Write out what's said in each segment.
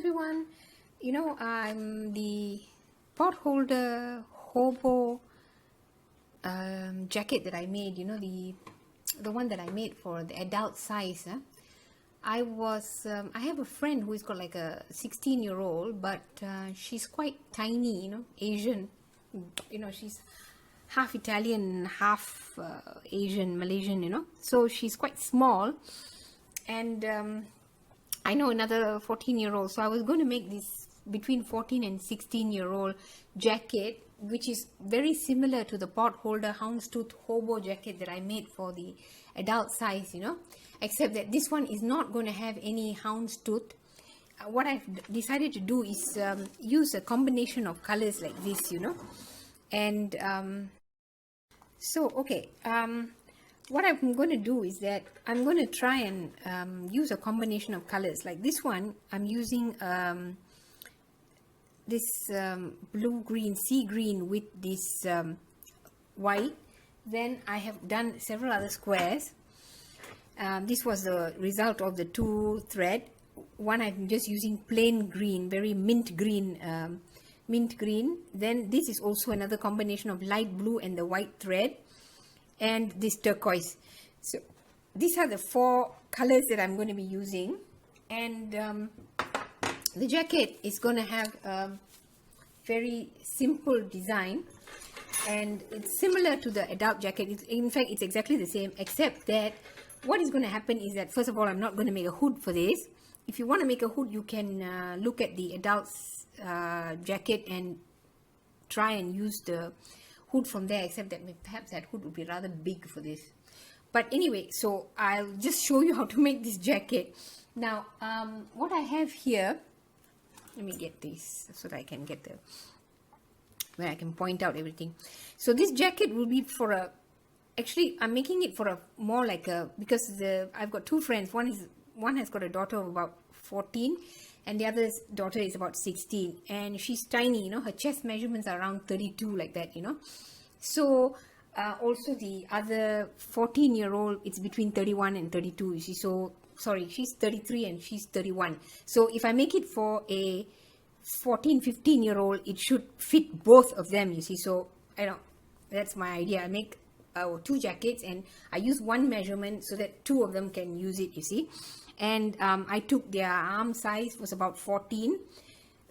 everyone. You know, I'm the potholder hobo jacket that I made, you know, the one that I made for the adult size. I have a friend who's got like a 16-year-old, but she's quite tiny, you know, Asian. You know, she's half Italian, half Asian, Malaysian, you know, so she's quite small. And I know another 14-year-old, so I was going to make this between 14 and 16-year-old jacket, which is very similar to the potholder houndstooth hobo jacket that I made for the adult size, you know, except that this one is not going to have any houndstooth. What I've decided to do is use a combination of colors like this, you know, and what I'm going to do is that I'm going to try and use a combination of colors. Like this one, I'm using this blue-green, sea green with this white. Then I have done several other squares. This was the result of the two thread. One I'm just using plain green, very mint green. Then this is also another combination of light blue and the white thread, and this turquoise. So these are the four colors that I'm going to be using, and the jacket is going to have a very simple design, and it's similar to the adult jacket. In fact, it's exactly the same, except that what is going to happen is that, first of all, I'm not going to make a hood for this. If you want to make a hood, you can look at the adult's jacket and try and use the hood from there, except that perhaps that hood would be rather big for this. But anyway, so I'll just show you how to make this jacket. Now, what I have here, let me get this so that I can get where I can point out everything. So this jacket will be for a, actually I'm making it for a more like a, because I've got two friends. One has got a daughter of about 14, and the other's daughter is about 16, and she's tiny, you know, her chest measurements are around 32, like that, you know. So also the other 14-year-old, it's between 31 and 32, you see. So sorry, she's 33 and she's 31. So if I make it for a 14-15-year-old, it should fit both of them, you see. So I know that's my idea. I make two jackets, and I use one measurement so that two of them can use it, you see. And I took their arm size was about 14.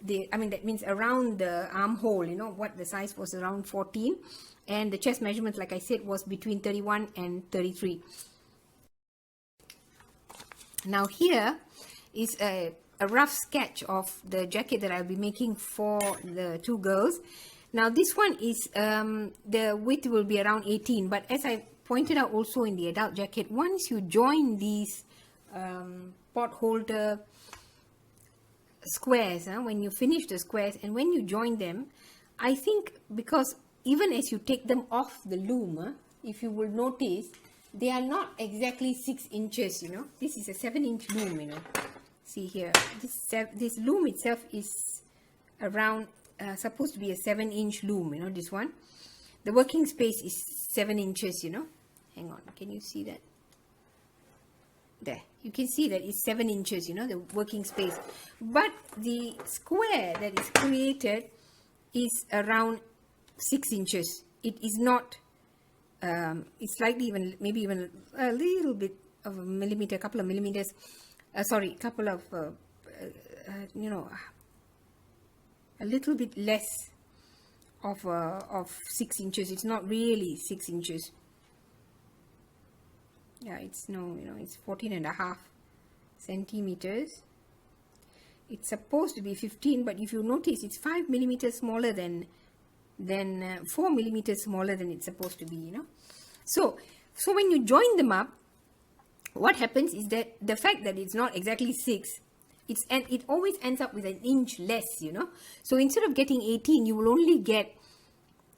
That means around the armhole, you know, what the size was, around 14. And the chest measurement, like I said, was between 31 and 33. Now here is a rough sketch of the jacket that I'll be making for the two girls. Now this one is, the width will be around 18. But as I pointed out also in the adult jacket, once you join these potholder squares, when you finish the squares and when you join them, I think, because even as you take them off the loom, if you will notice, they are not exactly 6 inches, you know. This is a 7-inch loom, you know. See here, this loom itself is around supposed to be a 7-inch loom, you know, this one. The working space is 7 inches, you know. Hang on, can you see that? There, you can see that it's 7 inches, you know, the working space. But the square that is created is around 6 inches. It is not, it's slightly even, maybe even a little bit of a millimeter, a couple of millimeters, couple of, you know, a little bit less of 6 inches. It's not really 6 inches. Yeah, it's it's 14.5 centimeters. It's supposed to be 15, but if you notice, it's 5 millimeters smaller than 4 millimeters smaller than it's supposed to be, you know. So when you join them up, what happens is that the fact that it's not exactly 6, it always ends up with an inch less, you know. So instead of getting 18, you will only get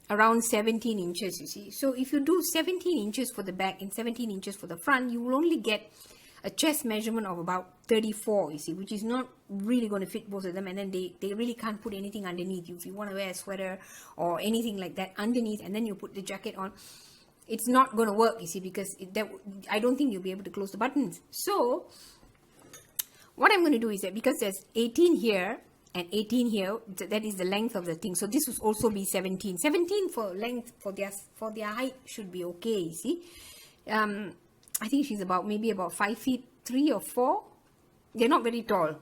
around 17 inches, you see. So if you do 17 inches for the back and 17 inches for the front, you will only get a chest measurement of about 34, you see, which is not really going to fit both of them. And then they really can't put anything underneath you. If you want to wear a sweater or anything like that underneath, and then you put the jacket on, it's not going to work, you see, because I don't think you'll be able to close the buttons. So what I'm going to do is that because there's 18 here and 18 here, that is the length of the thing. So this will also be 17. 17 for length, for their height should be okay, you see. I think she's maybe about 5 feet 3 or 4. They're not very tall.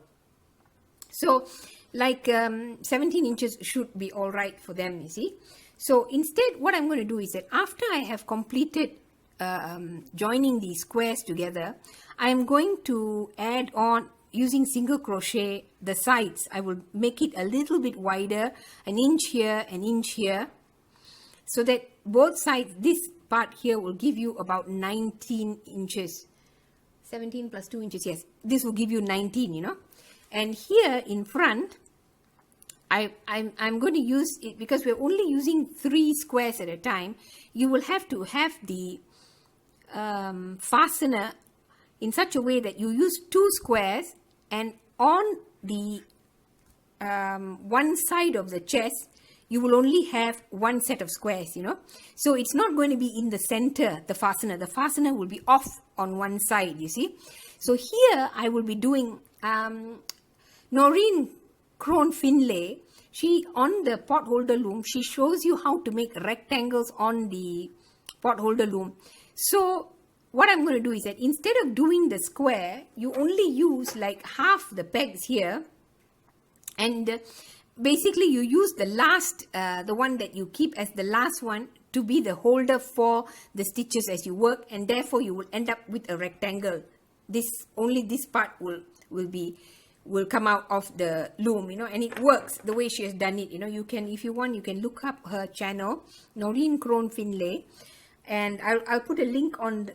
So like 17 inches should be all right for them, you see. So instead, what I'm going to do is that after I have completed joining these squares together, I'm going to add on, using single crochet, the sides. I will make it a little bit wider, an inch here, an inch here, so that both sides, this part here will give you about 19 inches. 17 plus 2 inches, yes. This will give you 19, you know. And here in front, I'm going to use it, because we're only using 3 squares at a time. You will have to have the fastener in such a way that you use 2 squares, and on the one side of the chest, you will only have 1 set of squares, you know. So it's not going to be in the center, the fastener. The fastener will be off on one side, you see. So here I will be doing Noreen Crone Finlay. She, on the potholder loom, she shows you how to make rectangles on the potholder loom. So what I'm going to do is that instead of doing the square, you only use like half the pegs here, and basically you use the last, the one that you keep as the last one, to be the holder for the stitches as you work, and therefore you will end up with a rectangle. Only this part will come out of the loom, you know, and it works the way she has done it. You know, you can, if you want, you can look up her channel, Noreen Crone Finlay, and I'll put a link on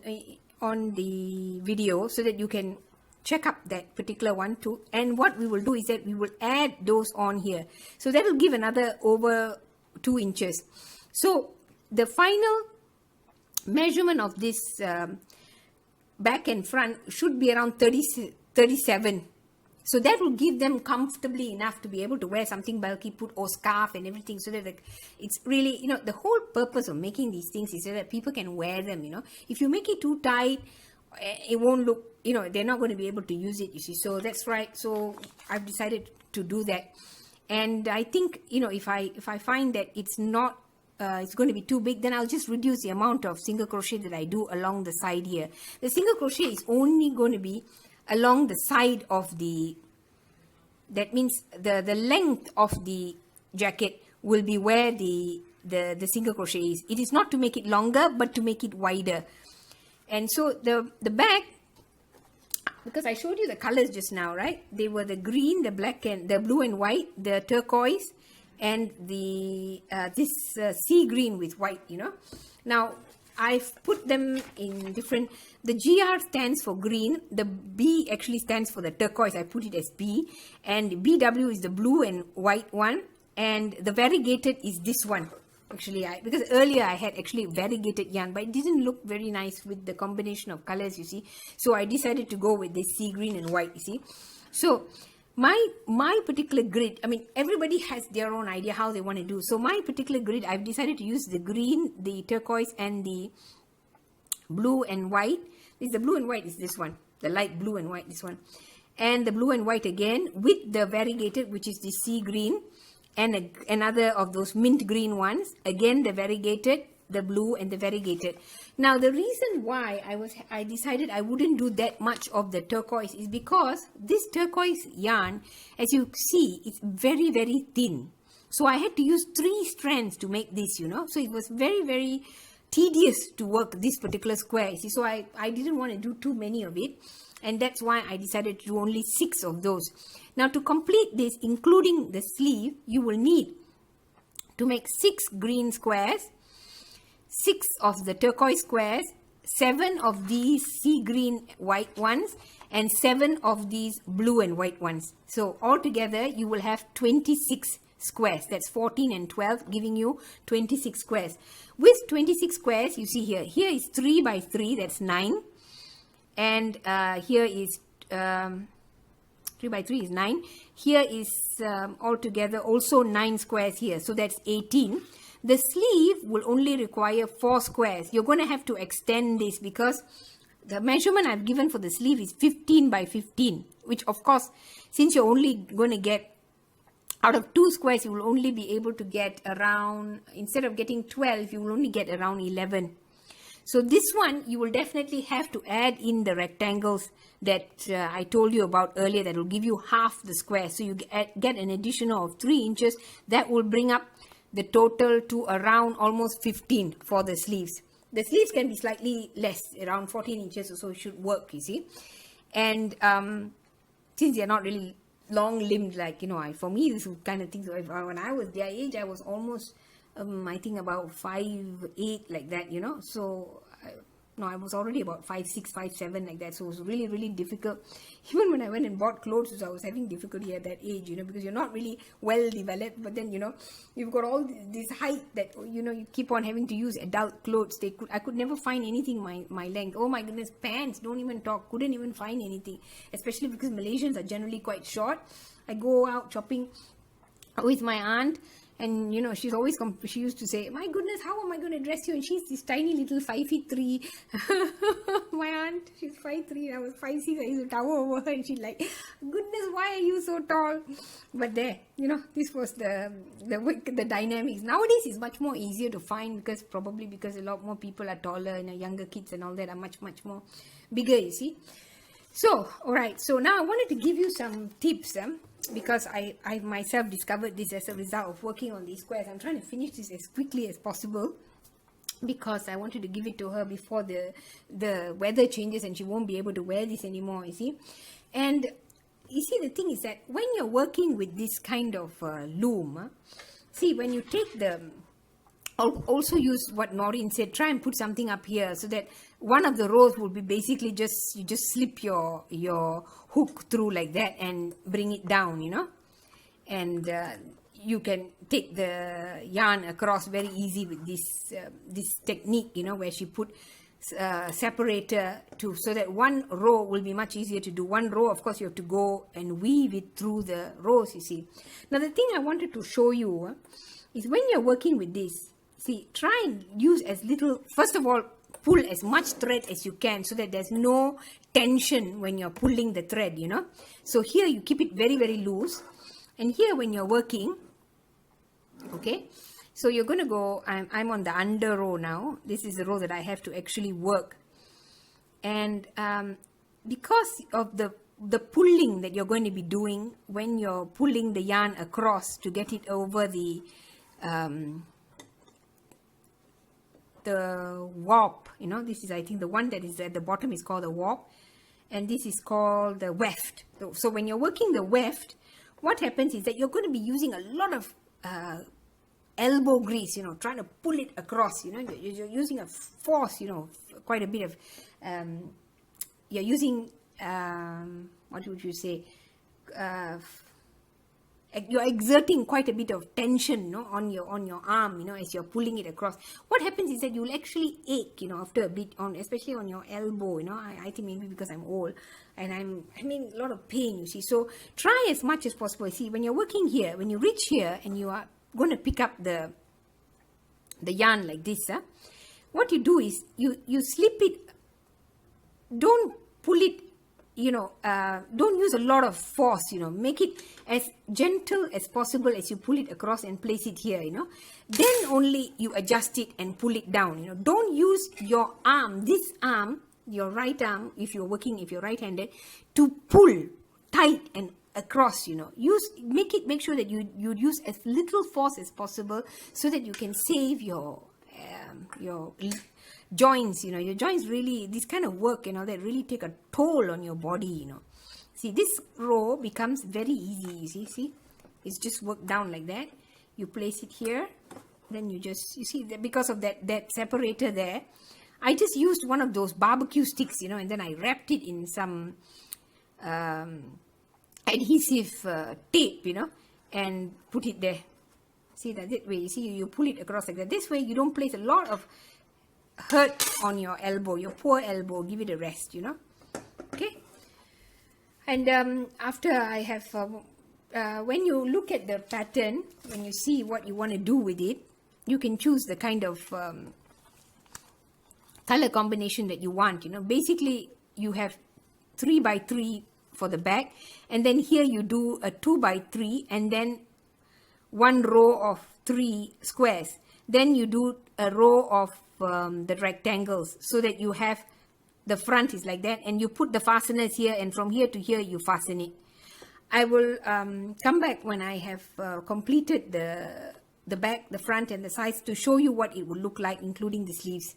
the video so that you can check up that particular one too. And what we will do is that we will add those on here, so that will give another over 2 inches. So the final measurement of this back and front should be around 37. So that will give them comfortably enough to be able to wear something bulky, put or scarf and everything, so that it's really, you know, the whole purpose of making these things is so that people can wear them, you know. If you make it too tight, it won't look, you know, they're not going to be able to use it, you see. So that's right. So I've decided to do that. And I think, you know, if I find that it's not, it's going to be too big, then I'll just reduce the amount of single crochet that I do along the side here. The single crochet is only going to be along the side of that means the length of the jacket will be where the single crochet is. It is not to make it longer, but to make it wider. And so the back, because I showed you the colors just now, right? They were the green, the black, and the blue and white, the turquoise, and the this sea green with white, you know. Now I've put them in different, the GR stands for green, the B actually stands for the turquoise, I put it as B, and BW is the blue and white one, and the variegated is this one. Actually, because earlier I had actually variegated yarn, but it didn't look very nice with the combination of colors, you see. So I decided to go with this sea green and white, you see. So my particular grid, I mean, everybody has their own idea how they want to do. So my particular grid, I've decided to use the green, the turquoise, and the blue and white. The blue and white is this one, the light blue and white, this one. And the blue and white again with the variegated, which is the sea green, and another of those mint green ones. Again, the variegated, the blue, and the variegated. Now, the reason why I decided I wouldn't do that much of the turquoise is because this turquoise yarn, as you see, it's very, very thin. So I had to use 3 strands to make this, you know. So it was very, very tedious to work this particular square. See, so I didn't want to do too many of it. And that's why I decided to do only 6 of those. Now, to complete this, including the sleeve, you will need to make 6 green squares, 6 of the turquoise squares, 7 of these sea green white ones, and 7 of these blue and white ones. So altogether you will have 26 squares. That's 14 and 12, giving you 26 squares. With 26 squares, you see here is 3 by 3, that's 9, and here is 3 by 3 is 9. Here is altogether also 9 squares here, so that's 18. The sleeve will only require 4 squares. You're going to have to extend this because the measurement I've given for the sleeve is 15 by 15, which of course, since you're only going to get out of 2 squares, you will only be able to get around, instead of getting 12, you will only get around 11. So this one, you will definitely have to add in the rectangles that I told you about earlier, that will give you half the square. So you get an additional of 3 inches. That will bring up the total to around almost 15 for the sleeves. The sleeves can be slightly less, around 14 inches or so, it should work, you see. And since they're not really long-limbed, like, you know, for me, this kind of thing, so when I was their age, I was almost, I think about 5'8", like that, you know. So, I was already about 5'6", 5'7", like that. So it was really, really difficult. Even when I went and bought clothes, I was having difficulty at that age, you know, because you're not really well developed. But then, you know, you've got all this height that, you know, you keep on having to use adult clothes. I could never find anything my length. Oh my goodness, pants, don't even talk. Couldn't even find anything. Especially because Malaysians are generally quite short. I go out shopping with my aunt. And, you know, she used to say, my goodness, how am I going to dress you? And she's this tiny little 5'3". My aunt, she's 5'3". I was 5'6". I used to tower over her. And she's like, goodness, why are you so tall? But there, you know, this was the dynamics. Nowadays, it's much more easier to find because a lot more people are taller, and younger kids and all that are much, much more bigger, you see. So, alright, so now I wanted to give you some tips, because I myself discovered this as a result of working on these squares. I'm trying to finish this as quickly as possible because I wanted to give it to her before the weather changes and she won't be able to wear this anymore, you see. And you see, the thing is that when you're working with this kind of loom, see, when you take also use what Noreen said, try and put something up here so that one of the rows will be basically you just slip your hook through like that and bring it down, you know. And you can take the yarn across very easy with this technique, you know, where she put separator so that one row will be much easier to do. One row, of course, you have to go and weave it through the rows, you see. Now, the thing I wanted to show you is when you're working with this, see, try and use as little, first of all, pull as much thread as you can so that there's no tension when you're pulling the thread, you know. So here you keep it very, very loose. And here when you're working, okay, so you're going to go, I'm on the under row now. This is the row that I have to actually work. And because of the pulling that you're going to be doing when you're pulling the yarn across to get it over the warp, you know, this is, I think, the one that is at the bottom is called the warp, and this is called the weft. So when you're working the weft, what happens is that you're going to be using a lot of elbow grease, you know, trying to pull it across, you know, you're using a force, you know, quite a bit of, you're using, what would you say, you're exerting quite a bit of tension, you know, on your arm, you know, as you're pulling it across. What happens is that you will actually ache, you know, after a bit, especially on your elbow, you know. I think maybe because I'm old and I'm having a lot of pain, you see. So try as much as possible. See, when you're working here, when you reach here and you are going to pick up the yarn like this, what you do is you slip it. Don't pull it, you know, don't use a lot of force, you know, make it as gentle as possible as you pull it across and place it here, you know. Then only you adjust it and pull it down, you know. Don't use your arm, this arm, your right arm, if you're right-handed, to pull tight and across, you know. Make sure that you use as little force as possible so that you can save your joints, you know. Your joints really, this kind of work, you know, that really take a toll on your body, you know. See, this row becomes very easy, you see, it's just worked down like that. You place it here, then you see, because of that separator there, I just used one of those barbecue sticks, you know, and then I wrapped it in some adhesive tape, you know, and put it there. See, that way, you see, you pull it across like that. This way, you don't place a lot of hurt on your elbow, your poor elbow. Give it a rest, you know. Okay. And after I have, when you look at the pattern, when you see what you want to do with it, you can choose the kind of color combination that you want. Basically you have 3 by 3 for the back, and then here you do a 2 by 3 and then one row of 3 squares. Then you do a row of the rectangles, so that you have the front is like that, and you put the fasteners here, and from here to here you fasten it. I will come back when I have completed the back, the front and the sides to show you what it will look like, including the sleeves.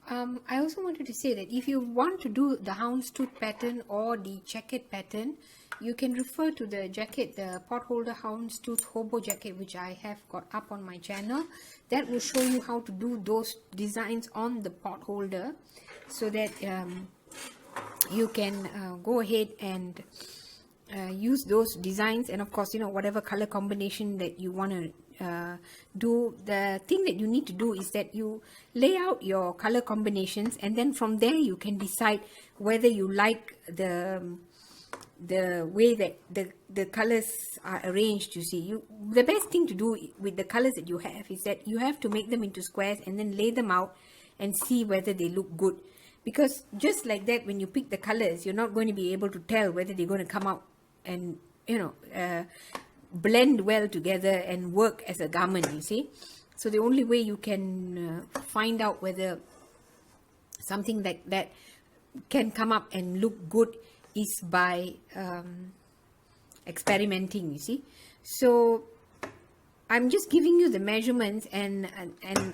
I also wanted to say that if you want to do the houndstooth pattern or the jacket pattern, you can refer to the jacket, the potholder houndstooth hobo jacket, which I have got up on my channel. That will show you how to do those designs on the potholder, so that you can go ahead and use those designs, and of course, whatever color combination that you want to do. The thing that you need to do is that you lay out your color combinations, and then from there you can decide whether you like the way that the colors are arranged. You see, the best thing to do with the colors that you have is that you have to make them into squares and then lay them out and see whether they look good, because just like that, when you pick the colors, you're not going to be able to tell whether they're going to come out and blend well together and work as a garment, you see. So the only way you can find out whether something like that can come up and look good is by experimenting, you see. So I'm just giving you the measurements and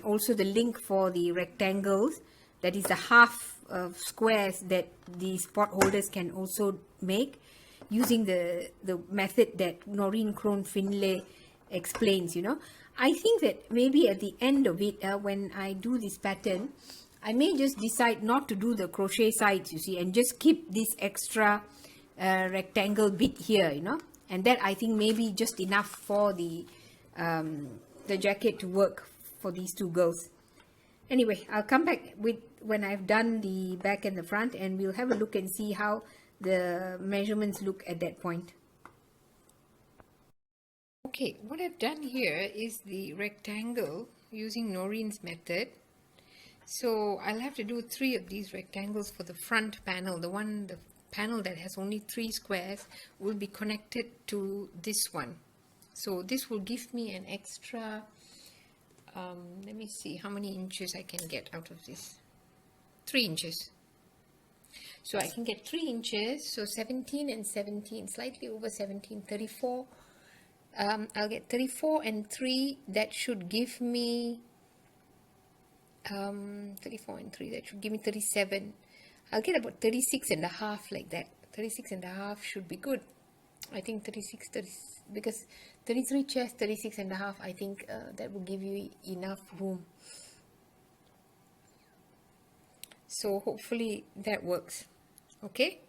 also the link for the rectangles, that is the half squares that these pot holders can also make, using the method that Noreen Crone Finlay explains. I think that maybe at the end of it, when I do this pattern, I may just decide not to do the crochet sides, you see, and just keep this extra rectangle bit here, and that I think may be just enough for the jacket to work for these two girls. Anyway, I'll come back when I've done the back and the front, and we'll have a look and see how the measurements look at that point. Okay, what I've done here is the rectangle using Noreen's method. So I'll have to do 3 of these rectangles for the front panel. The panel that has only 3 squares will be connected to this one. So this will give me an extra, let me see how many inches I can get out of this. 3 inches. So I can get 3 inches, so 17 and 17, slightly over 17, 34. I'll get 34 and 3, that should give me 34 and 3, that should give me 37. I'll get about 36 and a half, like that. 36 and a half should be good. I think 36, because 33 chest, 36 and a half, I think that will give you enough room. So hopefully that works. Okay.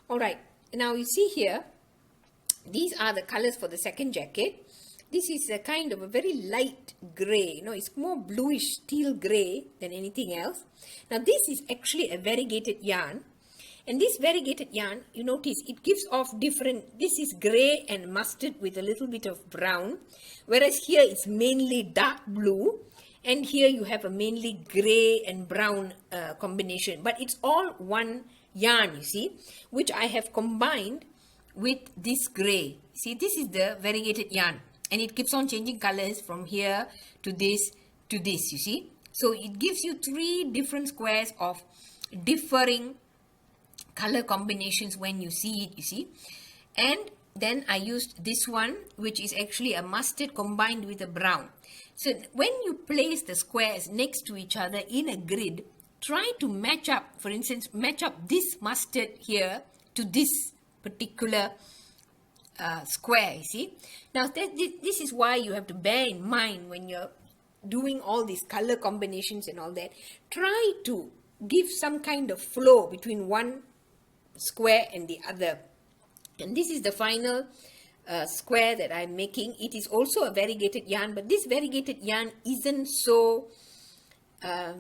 All right. Now you see here, these are the colors for the second jacket. This is a kind of a very light gray. It's more bluish steel gray than anything else. Now this is actually a variegated yarn. And this variegated yarn, you notice, it gives off different, this is gray and mustard with a little bit of brown. Whereas here it's mainly dark blue. And here you have a mainly gray and brown combination. But it's all one yarn, you see, which I have combined with this gray. See, this is the variegated yarn, and it keeps on changing colors from here to this, you see. So it gives you 3 different squares of differing color combinations when you see it, you see. And Then I used this one, which is actually a mustard combined with a brown. So when you place the squares next to each other in a grid, try to match up, for instance, match up this mustard here to this particular square, you see. Now this is why you have to bear in mind when you're doing all these color combinations and all that, try to give some kind of flow between one square and the other. And this is the final square that I'm making. It is also a variegated yarn, but this variegated yarn isn't so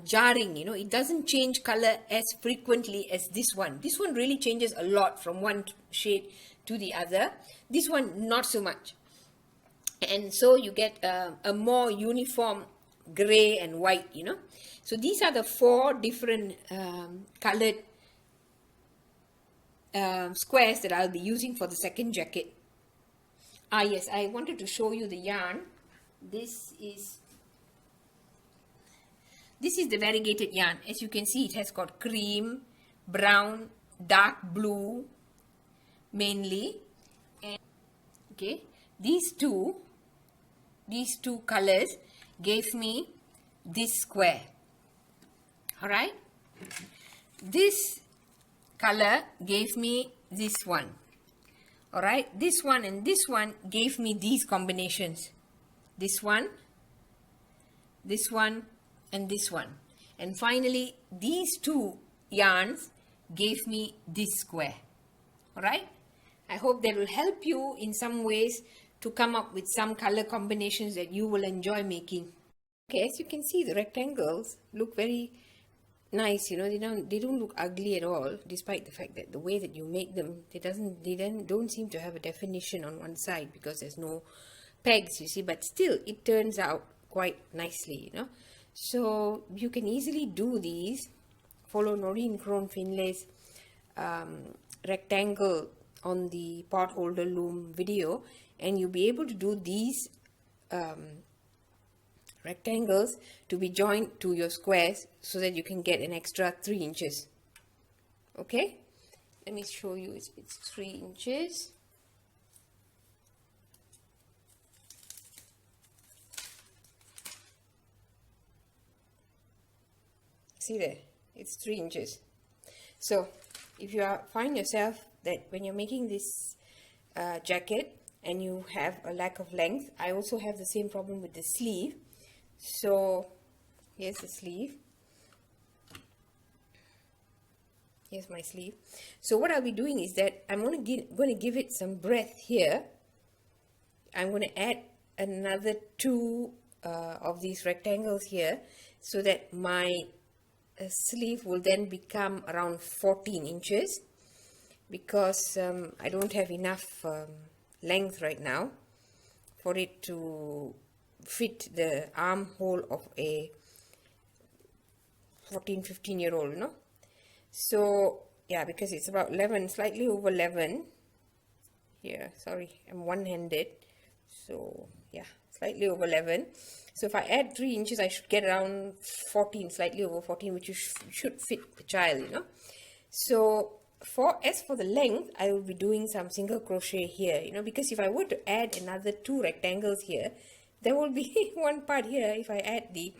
jarring, you know. It doesn't change color as frequently as this one. This one really changes a lot from one shade to the other. This one not so much. And so you get a more uniform gray and white, you know. So these are the 4 different colored squares that I'll be using for the second jacket. Yes, I wanted to show you the yarn. This is the variegated yarn. As you can see, it has got cream, brown, dark blue mainly. And okay, these two colors gave me this square. All right, this color gave me this one. All right, this one and this one gave me these combinations. This one, and this one. And finally, these 2 yarns gave me this square. All right, I hope that will help you in some ways to come up with some color combinations that you will enjoy making. Okay, as you can see, the rectangles look very nice, you know. They don't look ugly at all, despite the fact that the way that you make them, they don't seem to have a definition on one side because there's no pegs, you see. But still, it turns out quite nicely, you know. So you can easily do these. Follow Noreen Krohn Finlay's rectangle on the potholder loom video, and you'll be able to do these rectangles to be joined to your squares so that you can get an extra 3 inches. Okay, let me show you. It's 3 inches. See there, it's 3 inches. So if you find yourself that when you're making this jacket and you have a lack of length, I also have the same problem with the sleeve. So here's the sleeve. Here's my sleeve. So what I'll be doing is that I'm going to give it some breadth here. I'm going to add another 2 of these rectangles here, so that my sleeve will then become around 14 inches, because I don't have enough length right now for it to fit the armhole of a 14-15 year old, you know. So yeah, because it's about 11, slightly over 11 here. Sorry, I'm one-handed, so yeah, slightly over 11. So if I add 3 inches, I should get around 14, slightly over 14, which should fit the child, you know. So as for the length, I will be doing some single crochet here, you know, because if I were to add another 2 rectangles here, there will be one part here. If I add the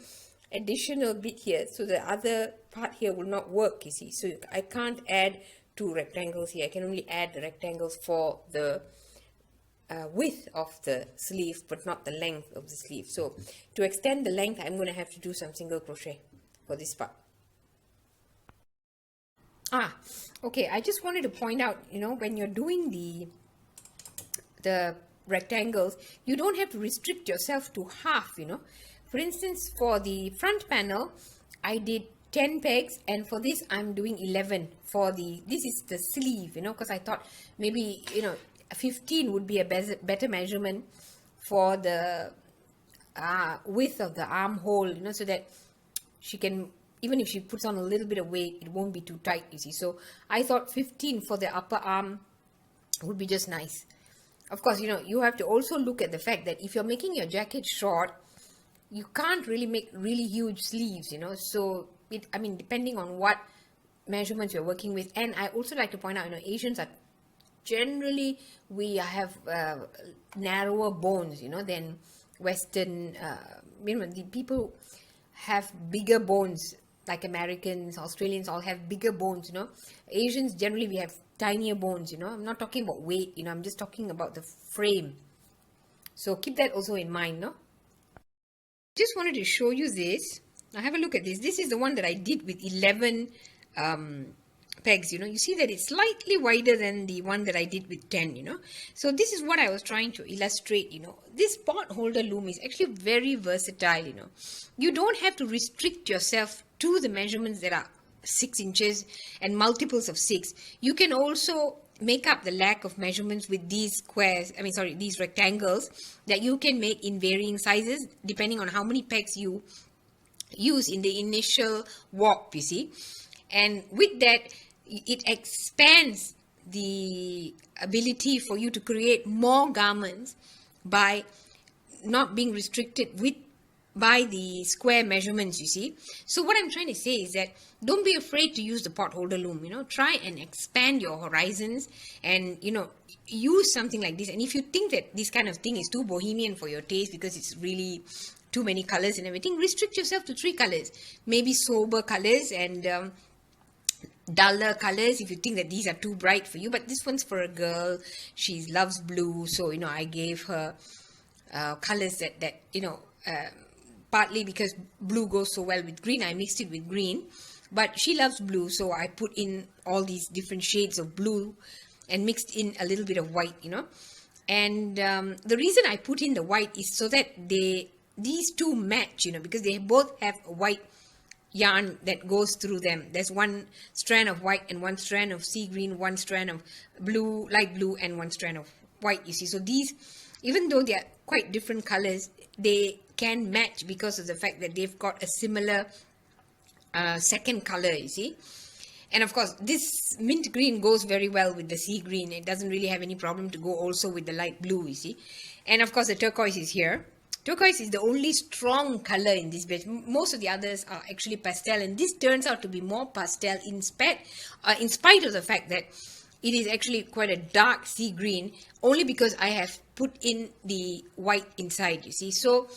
additional bit here, so the other part here will not work, you see. So I can't add 2 rectangles here. I can only add the rectangles for the width of the sleeve, but not the length of the sleeve. So to extend the length, I'm going to have to do some single crochet for this part. Okay, I just wanted to point out, you know, when you're doing the rectangles, you don't have to restrict yourself to half, you know. For instance, for the front panel, I did 10 pegs, and for this I'm doing 11 for this is the sleeve, you know, because I thought maybe, you know, 15 would be a better measurement for the width of the armhole, you know, so that she can, even if she puts on a little bit of weight, it won't be too tight, you see. So I thought 15 for the upper arm would be just nice. Of course, you know, you have to also look at the fact that if you're making your jacket short, you can't really make really huge sleeves, you know. So I mean, depending on what measurements you're working with. And I also like to point out, you know, Asians are generally we have narrower bones, you know, than Western, you know, the people have bigger bones, like Americans, Australians all have bigger bones, you know. Asians, generally we have tinier bones, you know. I'm not talking about weight, you know, I'm just talking about the frame. So keep that also in mind, no? Just wanted to show you this. Now have a look at this. This is the one that I did with 11 pegs, you know. You see that it's slightly wider than the one that I did with 10, you know. So this is what I was trying to illustrate, you know. This pot holder loom is actually very versatile, you know. You don't have to restrict yourself to the measurements that are 6 inches and multiples of 6. You can also make up the lack of measurements with these squares, these rectangles that you can make in varying sizes depending on how many pegs you use in the initial warp, you see. And with that, it expands the ability for you to create more garments by not being restricted by the square measurements, you see. So what I'm trying to say is that don't be afraid to use the pot holder loom, you know. Try and expand your horizons and, you know, use something like this. And if you think that this kind of thing is too bohemian for your taste because it's really too many colors and everything, restrict yourself to 3 colors. Maybe sober colors and duller colors if you think that these are too bright for you. But this one's for a girl. She loves blue, so, you know, I gave her colors that you know, partly because blue goes so well with green, I mixed it with green. But she loves blue, so I put in all these different shades of blue and mixed in a little bit of white, you know. And the reason I put in the white is so that these two match, you know, because they both have a white yarn that goes through them. There's one strand of white and one strand of sea green, one strand of blue, light blue, and one strand of white, you see. So these, even though they are quite different colors, they can match because of the fact that they've got a similar second color, you see. And of course, this mint green goes very well with the sea green. It doesn't really have any problem to go also with the light blue, you see. And of course, the turquoise is here. Turquoise is the only strong color in this batch. Most of the others are actually pastel, and this turns out to be more pastel in spite of the fact that it is actually quite a dark sea green, only because I have put in the white inside, you see. So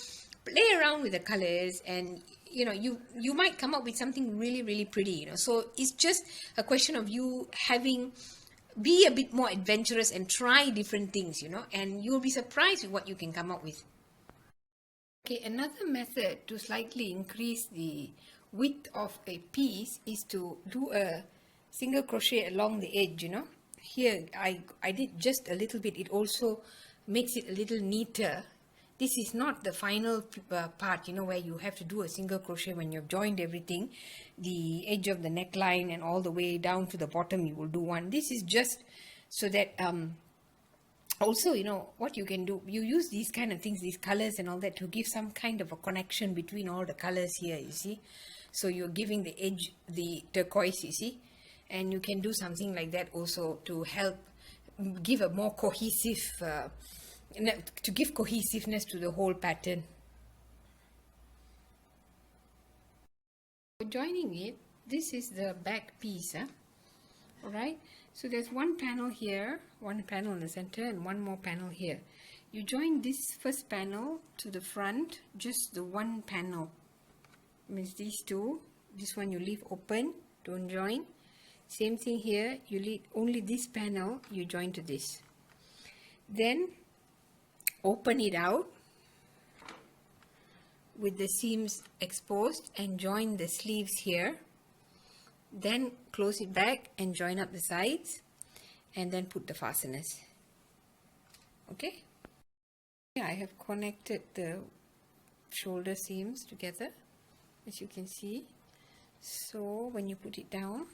play around with the colors, and you know, you might come up with something really, really pretty, you know. So it's just a question of you be a bit more adventurous and try different things, you know, and you'll be surprised with what you can come up with. Okay, another method to slightly increase the width of a piece is to do a single crochet along the edge, you know. Here I did just a little bit. It also makes it a little neater. This is not the final part, you know, where you have to do a single crochet when you've joined everything. The edge of the neckline and all the way down to the bottom, you will do one. This is just so that also, you know, what you can do, you use these kind of things, these colors and all that, to give some kind of a connection between all the colors here, you see. So you're giving the edge, the turquoise, you see, and you can do something like that also to help give a more cohesive, to give cohesiveness to the whole pattern. For joining it, this is the back piece, alright. So there's one panel here, one panel in the center, and one more panel here. You join this first panel to the front, just the one panel. Means these two. This one you leave open, don't join. Same thing here, you leave only this panel, you join to this. Then open it out with the seams exposed and join the sleeves here. Then close it back and join up the sides, and then put the fasteners. Okay, I have connected the shoulder seams together, as you can see. So when you put it down,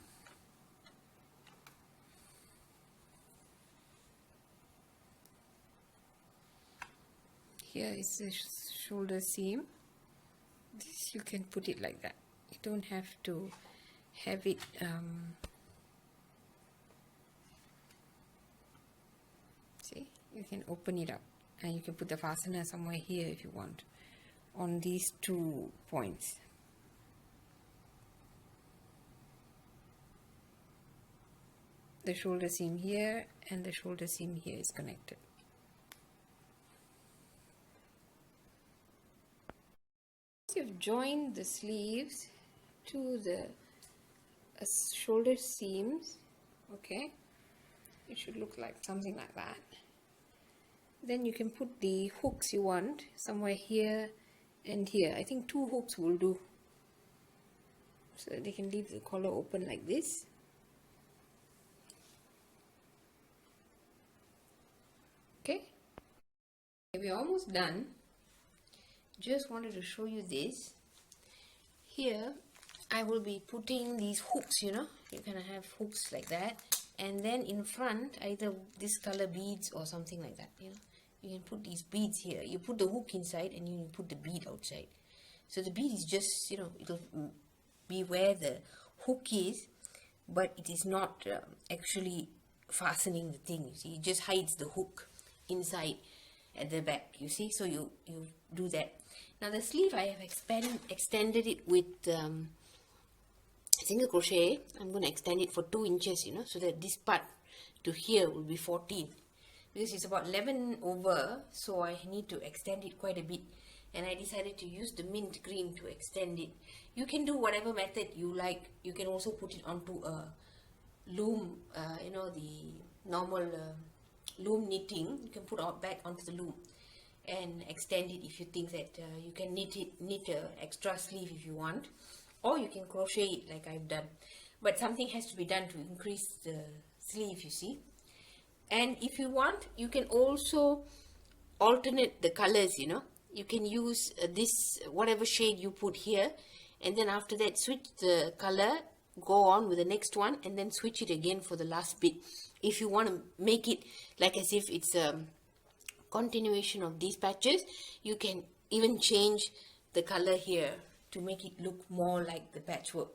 here is the shoulder seam. This you can put it like that. You don't have to have it see, you can open it up and you can put the fastener somewhere here if you want, on these 2 points. the shoulder seam here, and the shoulder seam here is connected. Once you've joined the sleeves to the shoulder seams, okay, it should look like something like that. Then you can put the hooks you want somewhere here and here. I think 2 hooks will do, so that they can leave the collar open like this. Okay, we're almost done. Just wanted to show you this. Here I will be putting these hooks, you know, you're gonna have hooks like that, and then in front either this color beads or something like that, you know. You can put these beads here. You put the hook inside and you put the bead outside. So the bead is just, you know, it'll be where the hook is, but it is not actually fastening the thing, you see. It just hides the hook inside at the back, you see. So you do that. Now the sleeve, I have extended it with single crochet. I'm going to extend it for 2 inches, you know, so that this part to here will be 14, because it's about 11 over, so I need to extend it quite a bit, and I decided to use the mint green to extend it. You can do whatever method you like. You can also put it onto a loom, you know, the normal loom knitting. You can put it back onto the loom and extend it if you think that you can knit an extra sleeve if you want, or you can crochet it like I've done. But something has to be done to increase the sleeve, you see. And if you want, you can also alternate the colors, you know. You can use this, whatever shade you put here, and then after that switch the color, go on with the next one, and then switch it again for the last bit. If you want to make it like as if it's a continuation of these patches, you can even change the color here to make it look more like the patchwork.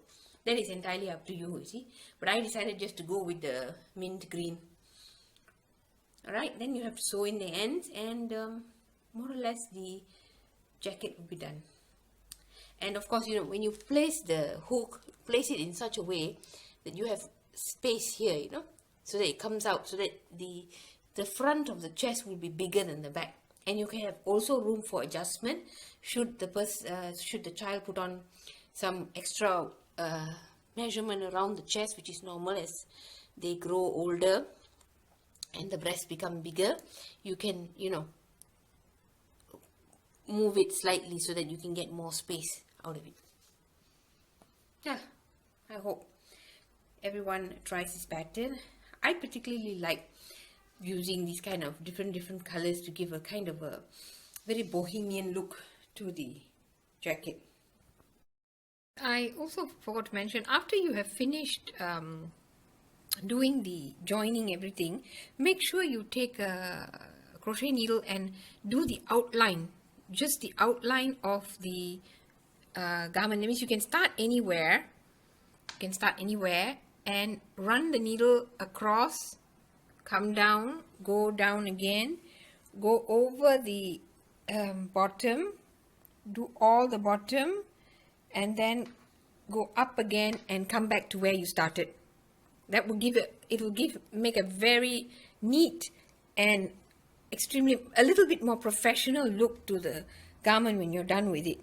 That is entirely up to you, you see. But I decided just to go with the mint green. Alright, then you have to sew in the ends, and more or less the jacket will be done. And of course, you know, when you place the hook, place it in such a way that you have space here, you know, so that it comes out, so that the front of the chest will be bigger than the back. And you can have also room for adjustment should the child put on some extra measurement around the chest, which is normal as they grow older and the breasts become bigger. You can, you know, move it slightly so that you can get more space out of it. Yeah, I hope everyone tries this pattern. I particularly like using these kind of different colors to give a kind of a very bohemian look to the jacket. I also forgot to mention, after you have finished doing the joining everything, make sure you take a crochet needle and do the outline, just the outline of the garment. That means you can start anywhere. And run the needle across, come down, go down again, go over the bottom, do all the bottom, and then go up again and come back to where you started. That will make a very neat and a little bit more professional look to the garment when you're done with it.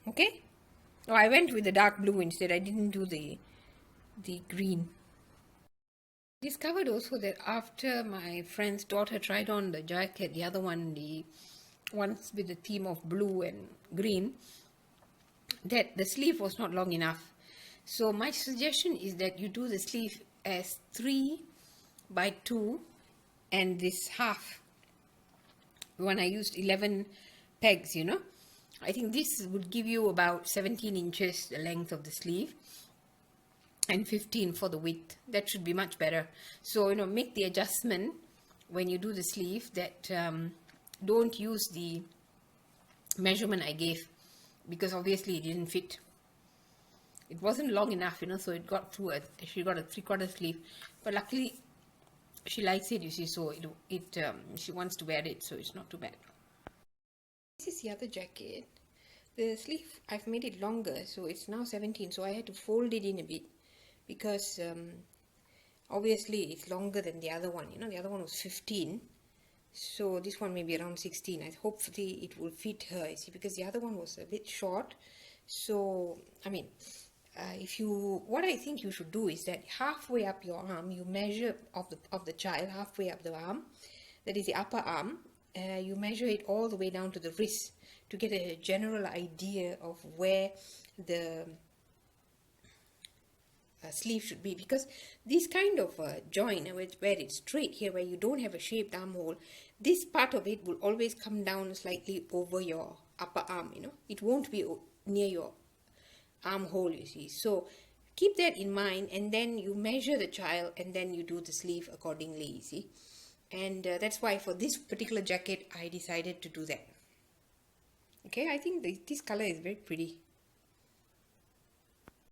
Okay? Oh, I went with the dark blue instead. I didn't do the green. Discovered also that after my friend's daughter tried on the jacket, the other one, the ones with the theme of blue and green, that the sleeve was not long enough. So my suggestion is that you do the sleeve as 3 by 2 and this half. When I used 11 pegs, you know, I think this would give you about 17 inches the length of the sleeve and 15 for the width. That should be much better. So, you know, make the adjustment when you do the sleeve that don't use the measurement I gave, because obviously it didn't fit. It wasn't long enough, you know, so it got through she got a 3/4 sleeve, but luckily she likes it, you see, so she wants to wear it, so it's not too bad. This is the other jacket. The sleeve, I've made it longer, so it's now 17, so I had to fold it in a bit, because Obviously it's longer than the other one, you know, the other one was 15, so this one may be around 16. Hopefully it will fit her, you see, because the other one was a bit short. So I mean, what I think you should do is that halfway up your arm, you measure of the child halfway up the arm, that is the upper arm. You measure it all the way down to the wrist to get a general idea of where the sleeve should be, because this kind of joint where it's straight here, where you don't have a shaped armhole, this part of it will always come down slightly over your upper arm, you know, it won't be near your armhole, you see. So keep that in mind, and then you measure the child and then you do the sleeve accordingly, you see. And that's why for this particular jacket I decided to do that. Okay, I think this color is very pretty.